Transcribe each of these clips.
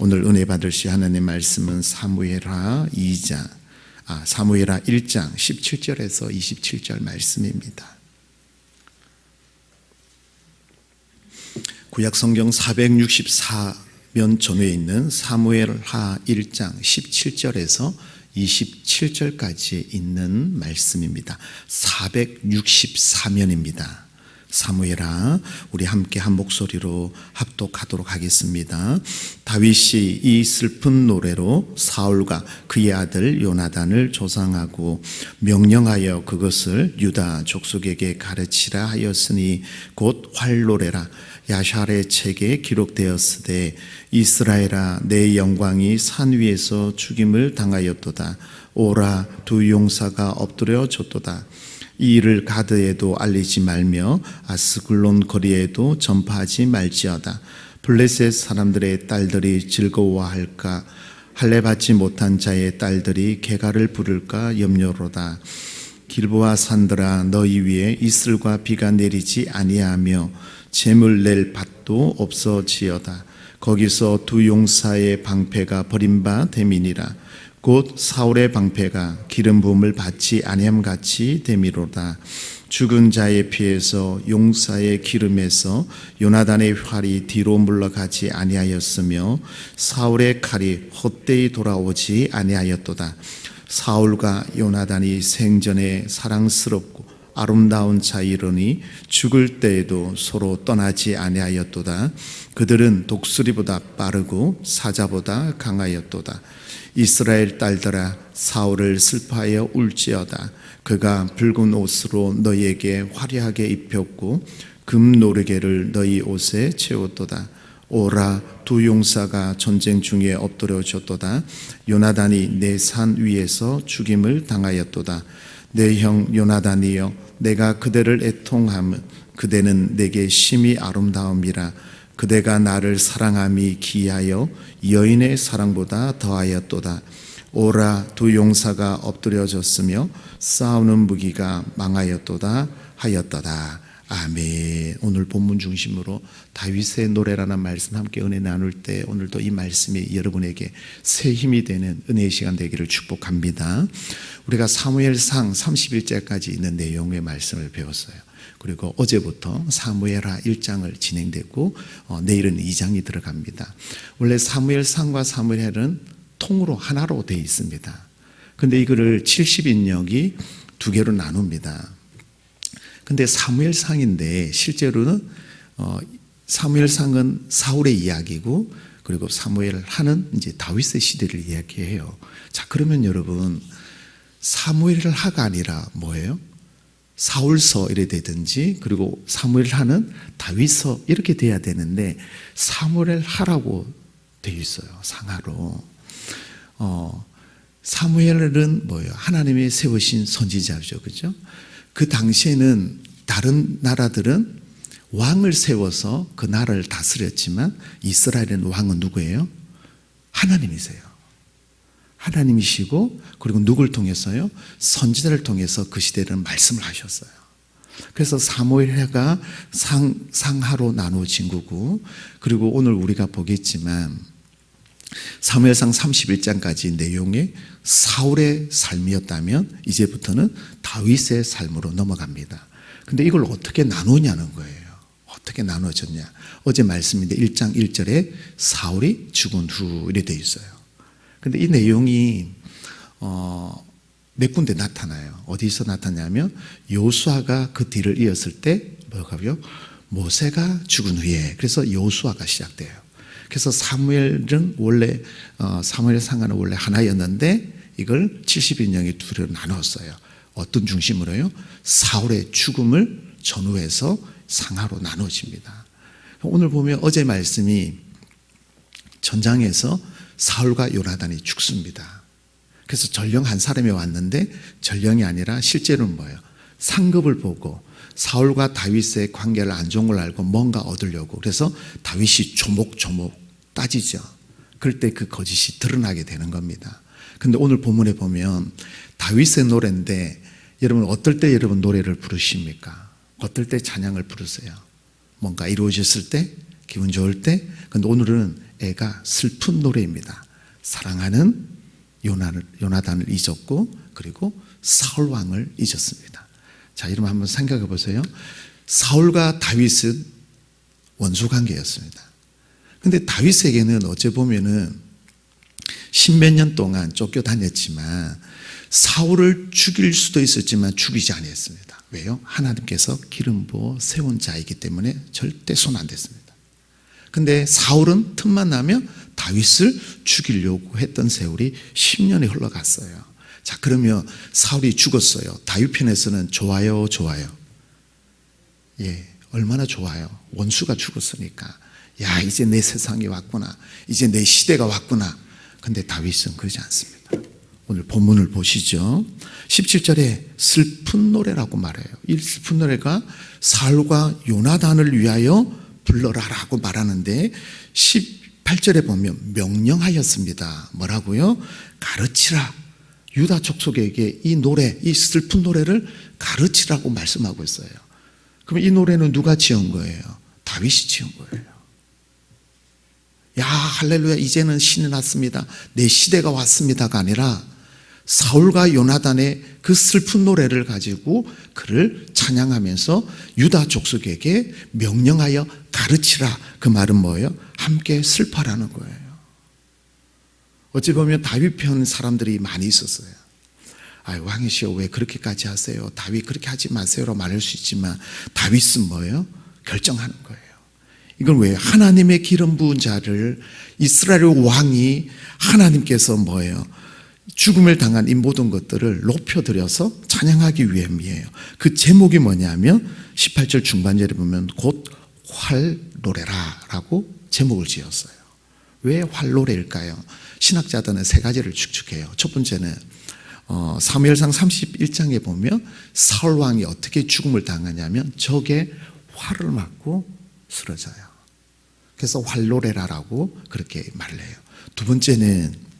오늘 은혜 받으실 하나님의 말씀은 사무엘하 1장 17절에서 27절 말씀입니다. 구약 성경 464면 전후에 있는 사무엘하 1장 17절에서 27절까지 있는 말씀입니다. 464면입니다. 사무엘아, 우리 함께 한 목소리로 합독하도록 하겠습니다. 다윗이 이 슬픈 노래로 사울과 그의 아들 요나단을 조상하고 명령하여 그것을 유다 족속에게 가르치라 하였으니 곧 활노래라. 야샬의 책에 기록되었으되 이스라엘아, 내 영광이 산 위에서 죽임을 당하였도다. 오라, 두 용사가 엎드려 졌도다. 이 일을 가드에도 알리지 말며 아스글론 거리에도 전파하지 말지어다. 블레셋 사람들의 딸들이 즐거워할까? 할례 받지 못한 자의 딸들이 개가를 부를까 염려로다. 길보아 산들아, 너희 위에 이슬과 비가 내리지 아니하며 재물 낼 밭도 없어지어다. 거기서 두 용사의 방패가 버림바 됨이니라. 곧 사울의 방패가 기름 부음을 받지 아니함같이 됨이로다. 죽은 자의 피에서 용사의 기름에서 요나단의 활이 뒤로 물러가지 아니하였으며 사울의 칼이 헛되이 돌아오지 아니하였도다. 사울과 요나단이 생전에 사랑스럽고 아름다운 자이러니 죽을 때에도 서로 떠나지 아니하였도다. 그들은 독수리보다 빠르고 사자보다 강하였도다. 이스라엘 딸들아, 사울을 슬퍼하여 울지어다. 그가 붉은 옷으로 너희에게 화려하게 입혔고 금 노르개를 너희 옷에 채웠도다. 오라, 두 용사가 전쟁 중에 엎드려졌도다. 요나단이 내 산 위에서 죽임을 당하였도다. 내 형 요나단이여, 내가 그대를 애통함은 그대는 내게 심히 아름다움이라. 그대가 나를 사랑함이 기하여 여인의 사랑보다 더하였도다. 오라, 두 용사가 엎드려졌으며 싸우는 무기가 망하였도다 하였도다. 아멘. 오늘 본문 중심으로 다윗의 노래라는 말씀 함께 은혜 나눌 때 오늘도 이 말씀이 여러분에게 새 힘이 되는 은혜의 시간 되기를 축복합니다. 우리가 사무엘상 31절까지 있는 내용의 말씀을 배웠어요. 그리고 어제부터 사무엘하 1장을 진행되고 내일은 2장이 들어갑니다. 원래 사무엘상과 사무엘은 통으로 하나로 되어 있습니다. 그런데 이거를 70인역이 두 개로 나눕니다. 근데 사무엘상인데 실제로는 사무엘상은 사울의 이야기고 그리고 사무엘하는 이제 다윗의 시대를 이야기해요. 자, 그러면 여러분 사무엘하가 아니라 뭐예요? 사울서 이래 되든지 그리고 사무엘하는 다윗서 이렇게 돼야 되는데 사무엘하라고 되어 있어요. 상하로. 사무엘은 뭐예요? 하나님이 세우신 선지자죠. 그죠? 그 당시에는 다른 나라들은 왕을 세워서 그 나라를 다스렸지만 이스라엘은 왕은 누구예요? 하나님이세요. 하나님이시고 그리고 누굴 통해서요? 선지자를 통해서 그 시대를 말씀을 하셨어요. 그래서 사무엘하가 상하로 나누어진 거고 그리고 오늘 우리가 보겠지만 사무엘상 31장까지 내용이 사울의 삶이었다면 이제부터는 다윗의 삶으로 넘어갑니다. 근데 이걸 어떻게 나누냐는 거예요. 어떻게 나눠졌냐. 어제 말씀인데 1장 1절에 사울이 죽은 후 이렇게 되어 있어요. 근데 이 내용이 몇 군데 나타나요. 어디서 나타나냐면 여호수아가 그 뒤를 이었을 때 뭐가요? 모세가 죽은 후에. 그래서 여호수아가 시작돼요. 그래서 사무엘은 원래 사무엘상은 원래 하나였는데 이걸 70인역이 둘로 나눴어요. 어떤 중심으로요? 사울의 죽음을 전후해서 상하로 나눠집니다. 오늘 보면 어제 말씀이 전장에서 사울과 요나단이 죽습니다. 그래서 전령 한 사람이 왔는데 전령이 아니라 실제로는 뭐예요? 상급을 보고 사울과 다윗의 관계를 안 좋은 걸 알고 뭔가 얻으려고 그래서 다윗이 조목조목 따지죠. 그럴 때 그 거짓이 드러나게 되는 겁니다. 근데 오늘 본문에 보면 다윗의 노래인데 여러분 어떨 때 여러분 노래를 부르십니까? 어떨 때 찬양을 부르세요? 뭔가 이루어졌을 때? 기분 좋을 때? 근데 오늘은 노래가 슬픈 노래입니다. 사랑하는 요나단을 잊었고 그리고 사울 왕을 잊었습니다. 자, 여러분 한번 생각해 보세요. 사울과 다윗은 원수 관계였습니다. 근데 다윗에게는 어째 보면은 십몇 년 동안 쫓겨다녔지만 사울을 죽일 수도 있었지만 죽이지 아니했습니다. 왜요? 하나님께서 기름 부어 세운 자이기 때문에 절대 손 안 댔습니다. 근데 사울은 틈만 나면 다윗을 죽이려고 했던 세월이 10년이 흘러갔어요. 자, 그러면 사울이 죽었어요. 다윗 편에서는 좋아요, 좋아요? 예, 얼마나 좋아요. 원수가 죽었으니까. 야, 이제 내 세상이 왔구나. 이제 내 시대가 왔구나. 근데 다윗은 그러지 않습니다. 오늘 본문을 보시죠. 17절에 슬픈 노래라고 말해요. 이 슬픈 노래가 사울과 요나단을 위하여 불러라라고 말하는데 18절에 보면 명령하였습니다. 뭐라고요? 가르치라. 유다 족속에게 이 노래, 이 슬픈 노래를 가르치라고 말씀하고 있어요. 그럼 이 노래는 누가 지은 거예요? 다윗이 지은 거예요. 야, 할렐루야, 이제는 신이 났습니다. 내 시대가 왔습니다가 아니라 사울과 요나단의 그 슬픈 노래를 가지고 그를 찬양하면서 유다 족속에게 명령하여 가르치라. 그 말은 뭐예요? 함께 슬퍼라는 거예요. 어찌 보면 다윗 편 사람들이 많이 있었어요. 아, 왕이시여 왜 그렇게까지 하세요? 다윗 그렇게 하지 마세요라고 말할 수 있지만 다윗은 뭐예요? 결정하는 거예요. 이건 왜? 하나님의 기름 부은 자를 이스라엘 왕이 하나님께서 뭐예요? 죽음을 당한 이 모든 것들을 높여드려서 찬양하기 위함이에요. 그 제목이 뭐냐면 18절 중반절에 보면 곧 활노래라 라고 제목을 지었어요. 왜 활노래일까요? 신학자들은 세 가지를 추측해요. 첫 번째는 사무엘상 31장에 보면 사울 왕이 어떻게 죽음을 당하냐면 적의 활을 맞고 쓰러져요. 그래서 활노래라라고 그렇게 말을 해요. 두 번째는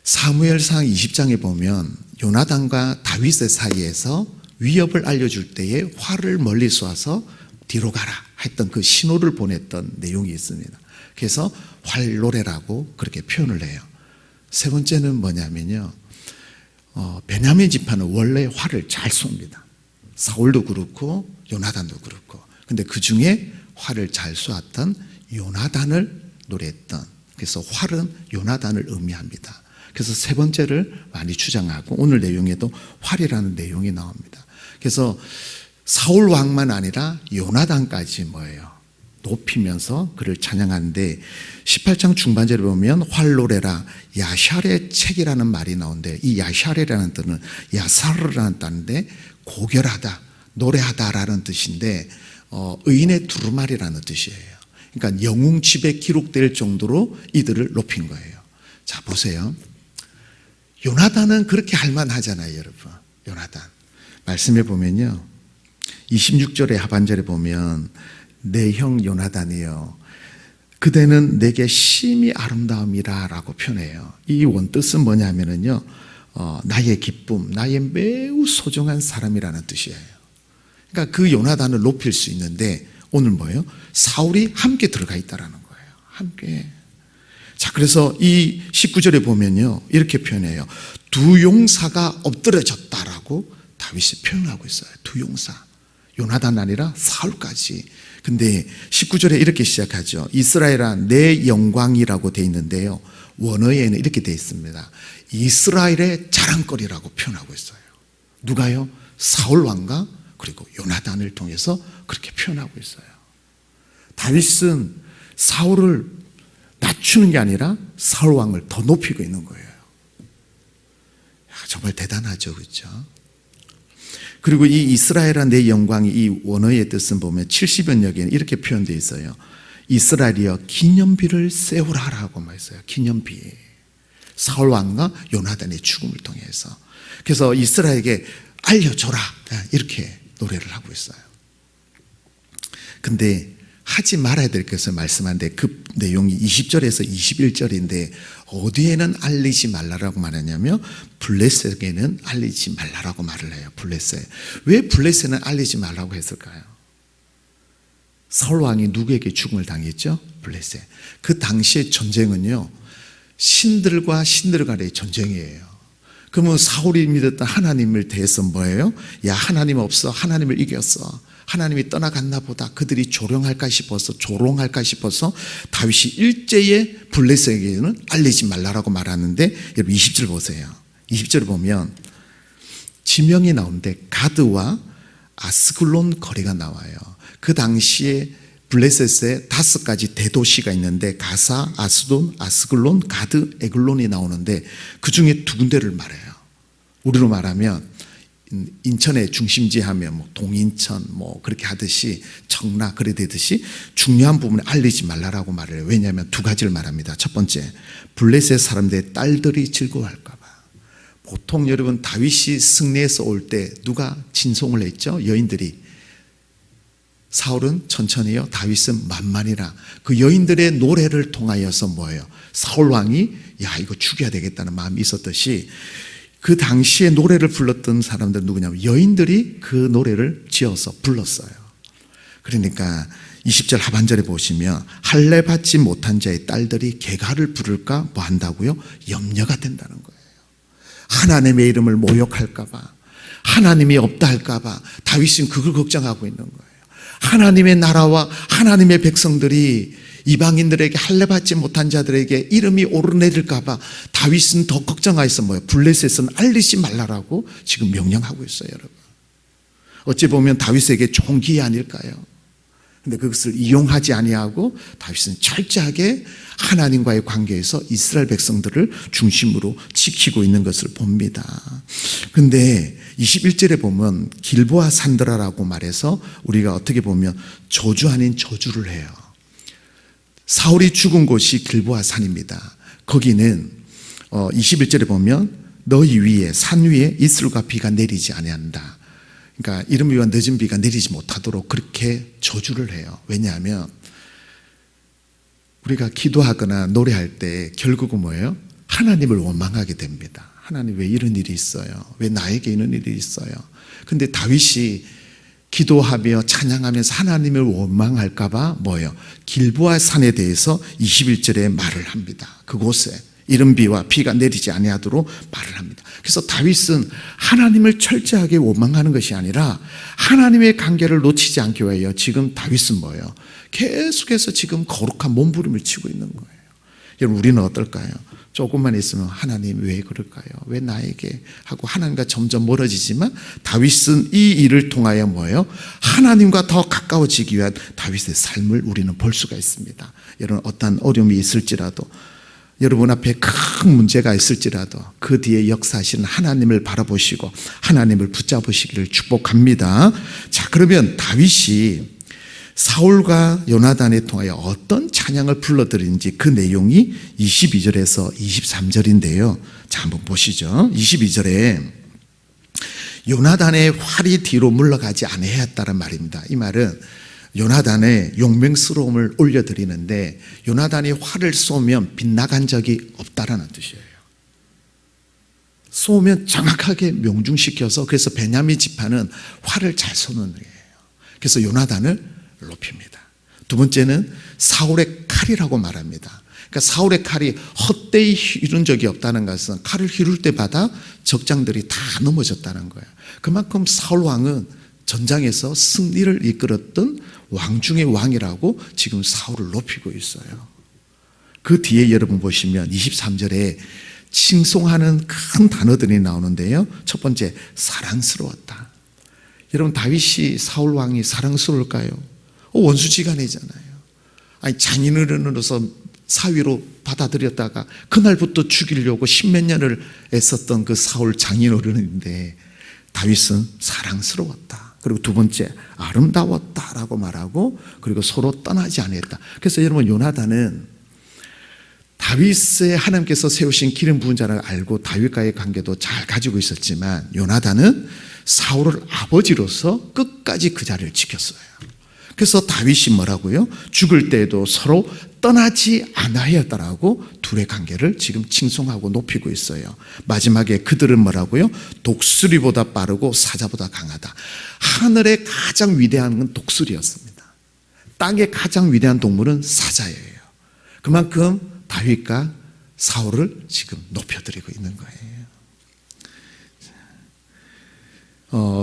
사무엘상 20장에 보면 요나단과 다윗의 사이에서 위협을 알려줄 때에 활을 멀리 쏘아서 뒤로 가라 했던 그 신호를 보냈던 내용이 있습니다. 그래서 활노래라고 그렇게 표현을 해요. 세 번째는 뭐냐면요, 베냐민 지파는 원래 활을 잘 쏩니다. 사울도 그렇고 요나단도 그렇고. 근데 그 중에 활을 잘 쏘았던 요나단을 노래했던, 그래서 활은 요나단을 의미합니다. 그래서 세 번째를 많이 주장하고 오늘 내용에도 활이라는 내용이 나옵니다. 그래서 사울 왕만 아니라 요나단까지 뭐예요? 높이면서 그를 찬양하는데 18장 중반절에 보면 활노래라 야샬의 책이라는 말이 나오는데 이 야샬이라는 뜻은 야사르라는 뜻인데 고결하다, 노래하다라는 뜻인데 의인의 두루마리라는 뜻이에요. 그러니까 영웅집에 기록될 정도로 이들을 높인 거예요. 자, 보세요. 요나단은 그렇게 할만하잖아요, 여러분. 요나단 말씀해 보면요, 26절의 하반절에 보면 내 형 요나단이여 그대는 내게 심히 아름다움이라 라고 표현해요. 이 원뜻은 뭐냐면요, 나의 기쁨, 나의 매우 소중한 사람이라는 뜻이에요. 그러니까 그 요나단을 높일 수 있는데 오늘 뭐예요? 사울이 함께 들어가 있다라는 거예요. 함께. 자, 그래서 이 19절에 보면요, 이렇게 표현해요. 두 용사가 엎드려졌다라고 다윗이 표현하고 있어요. 두 용사. 요나단 아니라 사울까지. 근데 19절에 이렇게 시작하죠. 이스라엘아 내 영광이라고 되어 있는데요, 원어에는 이렇게 되어 있습니다. 이스라엘의 자랑거리라고 표현하고 있어요. 누가요? 사울 왕과 그리고 요나단을 통해서 그렇게 표현하고 있어요. 다윗은 사울을 낮추는 게 아니라 사울 왕을 더 높이고 있는 거예요. 정말 대단하죠, 그렇죠? 그리고 이 이스라엘아 내 영광이 이 원어의 뜻은 보면 70번역에는 이렇게 표현되어 있어요. 이스라엘이여 기념비를 세우라라고 말했어요. 기념비. 사울 왕과 요나단의 죽음을 통해서. 그래서 이스라엘에게 알려줘라 이렇게 노래를 하고 있어요. 근데 하지 말아야 될 것을 말씀하는데 그 내용이 20절에서 21절인데 어디에는 알리지 말라라고 말하냐면 블레셋에게는 알리지 말라라고 말을 해요. 블레셋. 왜 블레셋은 알리지 말라고 했을까요? 사울 왕이 누구에게 죽음을 당했죠? 블레셋. 그 당시의 전쟁은요, 신들과 신들 간의 전쟁이에요. 그러면 사울이 믿었던 하나님을 대해서 뭐예요? 야, 하나님 없어. 하나님을 이겼어. 하나님이 떠나갔나 보다. 그들이 조롱할까 싶어서 다윗이 일제에 블레셋에게는 알리지 말라라고 말하는데, 여러분 20절 보세요. 20절 보면 지명이 나오는데 가드와 아스글론 거리가 나와요. 그 당시에 블레셋에 5가지 대도시가 있는데 가사, 아스돈, 아스글론, 가드, 에글론이 나오는데 그 중에 2군데를 말해요. 우리로 말하면 인천의 중심지 하면 뭐 동인천 뭐 그렇게 하듯이 청라 그래 되듯이 중요한 부분을 알리지 말라라고 말을 해요. 왜냐하면 2가지를 말합니다. 첫 번째, 블레셋 사람들의 딸들이 즐거워할까 봐. 보통 여러분 다윗이 승리해서 올 때 누가 진송을 했죠? 여인들이. 사울은 천천히요, 다윗은 만만이라. 그 여인들의 노래를 통하여서 뭐예요? 사울 왕이 야, 이거 죽여야 되겠다는 마음이 있었듯이 그 당시에 노래를 불렀던 사람들 누구냐면 여인들이 그 노래를 지어서 불렀어요. 그러니까 20절 하반절에 보시면 할례 받지 못한 자의 딸들이 개가를 부를까 뭐 한다고요? 염려가 된다는 거예요. 하나님의 이름을 모욕할까 봐, 하나님이 없다 할까 봐 다윗은 그걸 걱정하고 있는 거예요. 하나님의 나라와 하나님의 백성들이 이방인들에게 할례받지 못한 자들에게 이름이 오르내릴까 봐 다윗은 더 걱정하여서 뭐예요? 블레셋은 알리지 말라라고 지금 명령하고 있어요, 여러분. 어찌 보면 다윗에게 좋은 기회 아닐까요? 근데 그것을 이용하지 아니하고 다윗은 철저하게 하나님과의 관계에서 이스라엘 백성들을 중심으로 지키고 있는 것을 봅니다. 근데 21절에 보면 길보아 산드라라고 말해서 우리가 어떻게 보면 저주 아닌 저주를 해요. 사울이 죽은 곳이 길보아 산입니다. 거기는 21절에 보면 너희 위에 산 위에 이슬과 비가 내리지 아니한다. 그러니까 이른 비와 늦은 비가 내리지 못하도록 그렇게 저주를 해요. 왜냐하면 우리가 기도하거나 노래할 때 결국은 뭐예요? 하나님을 원망하게 됩니다. 하나님 왜 이런 일이 있어요? 왜 나에게 이런 일이 있어요? 근데 다윗이 기도하며 찬양하면서 하나님을 원망할까 봐 뭐예요? 길보아 산에 대해서 21절에 말을 합니다. 그곳에 이른 비와 비가 내리지 아니하도록 말을 합니다. 그래서 다윗은 하나님을 철저하게 원망하는 것이 아니라 하나님의 관계를 놓치지 않기 위하여 지금 다윗은 뭐예요? 계속해서 지금 거룩한 몸부림을 치고 있는 거예요. 여러분 우리는 어떨까요? 조금만 있으면 하나님 왜 그럴까요? 왜 나에게? 하고 하나님과 점점 멀어지지만 다윗은 이 일을 통하여 뭐예요? 하나님과 더 가까워지기 위한 다윗의 삶을 우리는 볼 수가 있습니다. 여러분 어떤 어려움이 있을지라도 여러분 앞에 큰 문제가 있을지라도 그 뒤에 역사하시는 하나님을 바라보시고 하나님을 붙잡으시기를 축복합니다. 자, 그러면 다윗이 사울과 요나단에 통하여 어떤 찬양을 불러드리는지 그 내용이 22절에서 23절인데요. 자, 한번 보시죠. 22절에 요나단의 활이 뒤로 물러가지 아니하였다는 말입니다. 이 말은 요나단의 용맹스러움을 올려드리는데 요나단이 활을 쏘면 빗나간 적이 없다라는 뜻이에요. 쏘면 정확하게 명중시켜서 그래서 베냐민 지파는 활을 잘 쏘는 거예요. 그래서 요나단을 높입니다. 두 번째는 사울의 칼이라고 말합니다. 그러니까 사울의 칼이 헛되이 휘른 적이 없다는 것은 칼을 휘둘 때마다 적장들이 다 넘어졌다는 거예요. 그만큼 사울 왕은 전장에서 승리를 이끌었던 왕 중의 왕이라고 지금 사울을 높이고 있어요. 그 뒤에 여러분 보시면 23절에 칭송하는 큰 단어들이 나오는데요. 첫 번째, 사랑스러웠다. 여러분 다윗이 사울 왕이 사랑스러울까요? 원수지간이잖아요. 아니 장인어른으로서 사위로 받아들였다가 그날부터 죽이려고 십몇 년을 애썼던 그 사울 장인어른인데 다윗은 사랑스러웠다. 그리고 두 번째, 아름다웠다라고 말하고 그리고 서로 떠나지 않았다. 그래서 여러분 요나단은 다윗의 하나님께서 세우신 기름 부은 자를 알고 다윗과의 관계도 잘 가지고 있었지만 요나단은 사울을 아버지로서 끝까지 그 자리를 지켰어요. 그래서 다윗이 뭐라고요? 죽을 때에도 서로 떠나지 아니하였다라고 둘의 관계를 지금 칭송하고 높이고 있어요. 마지막에 그들은 뭐라고요? 독수리보다 빠르고 사자보다 강하다. 하늘의 가장 위대한 건 독수리였습니다. 땅의 가장 위대한 동물은 사자예요. 그만큼 다윗과 사울을 지금 높여드리고 있는 거예요.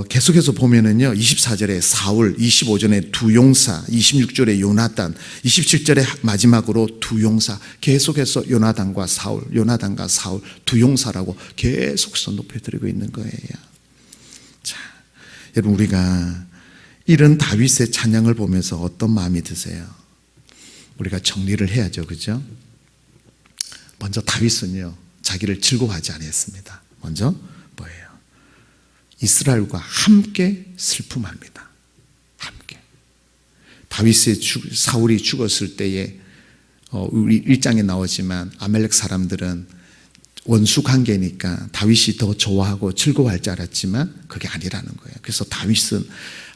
계속해서 보면은요, 24절에 사울, 25절에 두 용사, 26절에 요나단, 27절에 마지막으로 두 용사, 계속해서 요나단과 사울 두 용사라고 계속해서 높여드리고 있는 거예요. 자, 여러분, 우리가 이런 다윗의 찬양을 보면서 어떤 마음이 드세요? 우리가 정리를 해야죠, 그죠? 먼저 다윗은요, 자기를 즐거워하지 않았습니다. 먼저 뭐예요? 이스라엘과 함께 슬픔합니다. 함께. 사울이 죽었을 때에 우리 1장에 나오지만 아말렉 사람들은 원수 관계니까 다윗이 더 좋아하고 즐거워할 줄 알았지만 그게 아니라는 거예요. 그래서 다윗은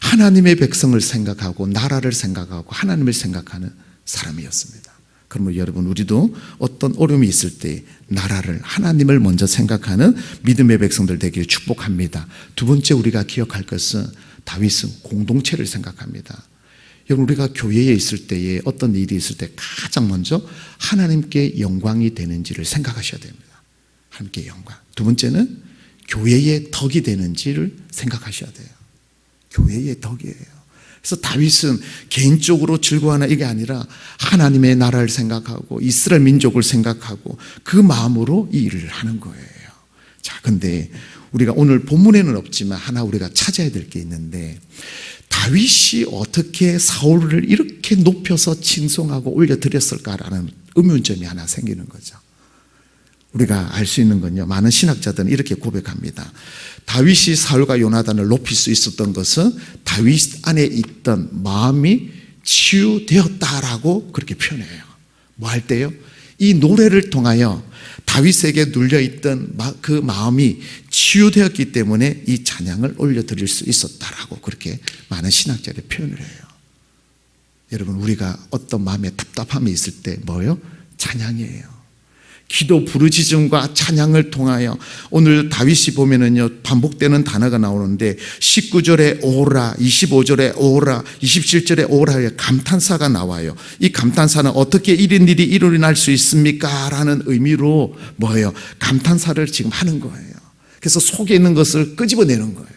하나님의 백성을 생각하고 나라를 생각하고 하나님을 생각하는 사람이었습니다. 그러면 여러분, 우리도 어떤 어려움이 있을 때 나라를, 하나님을 먼저 생각하는 믿음의 백성들 되기를 축복합니다. 두 번째 우리가 기억할 것은 다윗은 공동체를 생각합니다. 여러분, 우리가 교회에 있을 때에 어떤 일이 있을 때 가장 먼저 하나님께 영광이 되는지를 생각하셔야 됩니다. 하나님께 영광. 두 번째는 교회의 덕이 되는지를 생각하셔야 돼요. 교회의 덕이에요. 그래서 다윗은 개인적으로 즐거워하는 이게 아니라 하나님의 나라를 생각하고 이스라엘 민족을 생각하고 그 마음으로 이 일을 하는 거예요. 자, 근데 우리가 오늘 본문에는 없지만 하나 우리가 찾아야 될 게 있는데, 다윗이 어떻게 사울을 이렇게 높여서 칭송하고 올려드렸을까라는 의문점이 하나 생기는 거죠. 우리가 알 수 있는 건요, 많은 신학자들은 이렇게 고백합니다. 다윗이 사울과 요나단을 높일 수 있었던 것은 다윗 안에 있던 마음이 치유되었다라고 그렇게 표현해요. 뭐 할 때요? 이 노래를 통하여 다윗에게 눌려있던 그 마음이 치유되었기 때문에 이 찬양을 올려드릴 수 있었다라고 그렇게 많은 신학자들이 표현을 해요. 여러분, 우리가 어떤 마음에 답답함이 있을 때 뭐예요? 찬양이에요. 기도 부르짖음과 찬양을 통하여, 오늘 다윗이 보면은요, 반복되는 단어가 나오는데 19절에 오라, 25절에 오라, 27절에 오라의 감탄사가 나와요. 이 감탄사는 어떻게 이런 일이 일어날 수 있습니까? 라는 의미로 뭐예요? 감탄사를 지금 하는 거예요. 그래서 속에 있는 것을 끄집어내는 거예요.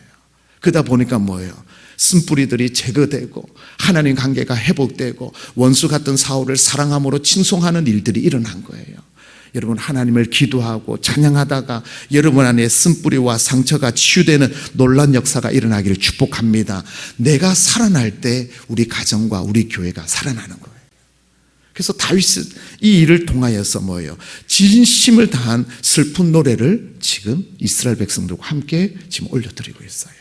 그러다 보니까 뭐예요? 쓴뿌리들이 제거되고 하나님 관계가 회복되고 원수 같은 사울을 사랑함으로 칭송하는 일들이 일어난 거예요. 여러분, 하나님을 기도하고 찬양하다가 여러분 안에 쓴뿌리와 상처가 치유되는 놀라운 역사가 일어나기를 축복합니다. 내가 살아날 때 우리 가정과 우리 교회가 살아나는 거예요. 그래서 다윗은 이 일을 통하여서 뭐예요? 진심을 다한 슬픈 노래를 지금 이스라엘 백성들과 함께 지금 올려드리고 있어요.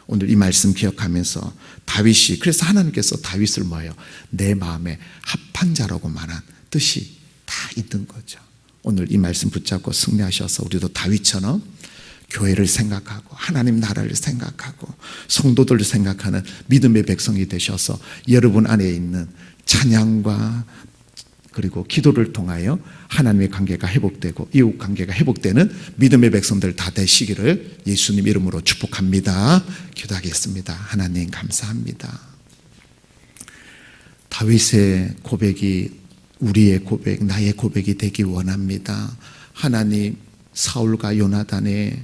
오늘 이 말씀 기억하면서 다윗이, 그래서 하나님께서 다윗을 뭐예요? 내 마음에 합한 자라고 말한 뜻이 다 있는 거죠. 오늘 이 말씀 붙잡고 승리하셔서 우리도 다윗처럼 교회를 생각하고 하나님 나라를 생각하고 성도들을 생각하는 믿음의 백성이 되셔서 여러분 안에 있는 찬양과 그리고 기도를 통하여 하나님의 관계가 회복되고 이웃 관계가 회복되는 믿음의 백성들 다 되시기를 예수님 이름으로 축복합니다. 기도하겠습니다. 하나님 감사합니다. 다윗의 고백이 우리의 고백, 나의 고백이 되기 원합니다. 하나님, 사울과 요나단의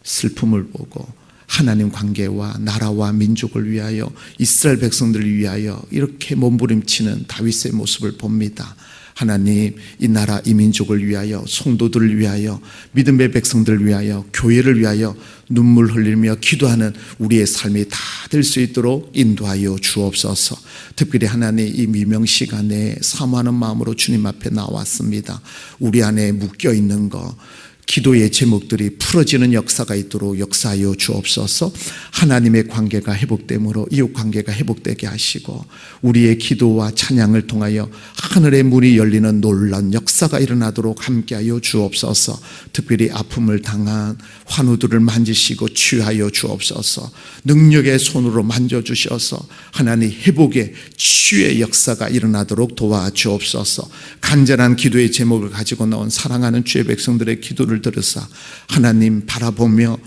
슬픔을 보고 하나님 관계와 나라와 민족을 위하여 이스라엘 백성들을 위하여 이렇게 몸부림치는 다윗의 모습을 봅니다. 하나님, 이 나라 이 민족을 위하여 성도들을 위하여 믿음의 백성들을 위하여 교회를 위하여 눈물 흘리며 기도하는 우리의 삶이 다 될 수 있도록 인도하여 주옵소서. 특별히 하나님, 이 미명 시간에 사모하는 마음으로 주님 앞에 나왔습니다. 우리 안에 묶여있는 거, 기도의 제목들이 풀어지는 역사가 있도록 역사하여 주옵소서. 하나님의 관계가 회복됨으로 이웃 관계가 회복되게 하시고 우리의 기도와 찬양을 통하여 하늘의 문이 열리는 놀라운 역사가 일어나도록 함께하여 주옵소서. 특별히 아픔을 당한 환우들을 만지시고 치유하여 주옵소서. 능력의 손으로 만져주셔서 하나님 회복의 치유의 역사가 일어나도록 도와주옵소서. 간절한 기도의 제목을 가지고 나온 사랑하는 주의 백성들의 기도를 들으사 하나님 바라보며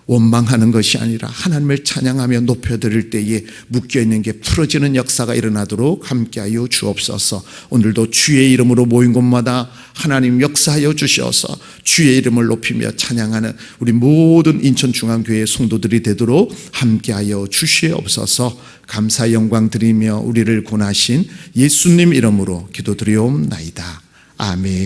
원망하는 것이 아니라 하나님을 찬양하며 높여드릴 때에 묶여있는 게 풀어지는 역사가 일어나도록 함께하여 주옵소서. 오늘도 주의 이름으로 모인 곳마다 하나님 역사하여 주시어서 주의 이름을 높이며 찬양하는 우리 모든 인천중앙교회 성도들이 되도록 함께하여 주시옵소서. 감사 영광 드리며 우리를 구원하신 예수님 이름으로 기도드리옵나이다. 아멘.